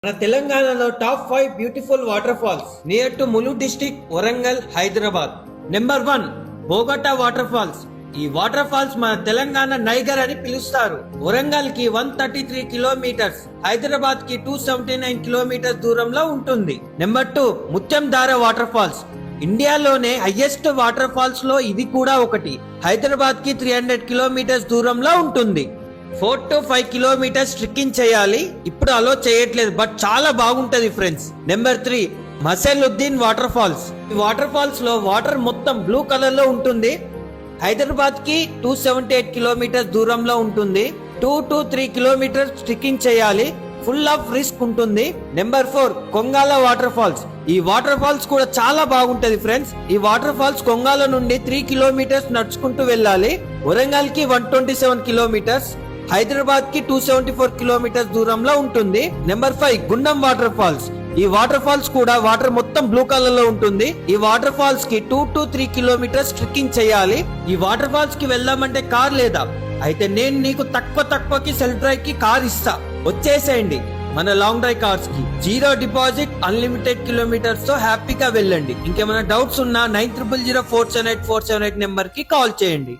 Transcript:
మన తెలంగాణలో top 5 beautiful waterfalls near to Mulugu district, Warangal, Hyderabad. Number 1 Bogatha water falls. ఈ water falls మన తెలంగాణ నైగర్ అని పిలుస్తారు. వరంగల్ కి 133 కిలోమీటర్స్, హైదరాబాద్ కి 279 కిలోమీటర్స్ దూరంలో ఉంటుంది. Number 2 Muthyamdhara waterfalls. ఇండియాలోనే హైయెస్ట్ వాటర్ ఫాల్స్ లో ఇది కూడా ఒకటి. హైదరాబాద్ కి 300 కిలోమీటర్స్ దూరంలో ఉంటుంది. 4 to 5 కిలోమీటర్స్ ట్రెక్కింగ్ చేయాలి. ఇప్పుడు అలో చేయట్లేదు, బట్ చాలా బాగుంటది ఫ్రెండ్స్. నెంబర్ 3 మసలుద్దీన్ వాటర్ ఫాల్స్. ఈ వాటర్ ఫాల్స్ లో వాటర్ మొత్తం బ్లూ కలర్ లో ఉంటుంది. హైదరాబాద్ కి 278 కిలోమీటర్స్ దూరంలో ఉంటుంది. 2 to 3 కిలోమీటర్స్ ట్రెక్కింగ్ చేయాలి. ఫుల్ ఆఫ్ రిస్క్ ఉంటుంది. Number 4 Kongala water falls. ఈ వాటర్ ఫాల్స్ కూడా చాలా బాగుంటది ఫ్రెండ్స్. ఈ వాటర్ ఫాల్స్ కొంగాల నుండి 3 కిలోమీటర్స్ నడుచుకుంటూ వెళ్ళాలి. వరంగల్ కి 127 కిలోమీటర్స్, హైదరాబాద్ కి 274 కిలోమీటర్స్ దూరంలో ఉంటుంది. నెంబర్ 5 గుండం వాటర్ ఫాల్స్. ఈ వాటర్ ఫాల్స్ కూడా వాటర్ మొత్తం బ్లూ కలర్ లో ఉంటుంది. ఈ వాటర్ ఫాల్స్ కి 2 to 3 కిలోమీటర్స్ ట్రెక్కింగ్ చేయాలి. ఈ వాటర్ ఫాల్స్ కి వెళ్దామంటే కార్ లేదా? అయితే నేను నీకు తక్కువకి సెల్ఫ్ డ్రైవ్ కి కార్ ఇస్తా, వచ్చేసేయండి మన లాంగ్ డ్రైవ్ కార్స్ కి. 0 డిపాజిట్, అన్లిమిటెడ్ కిలోమీటర్స్ తో హ్యాపీగా వెళ్ళండి. ఇంకేమైనా డౌట్స్ ఉన్నా 9000478478 నెంబర్ కి కాల్ చేయండి.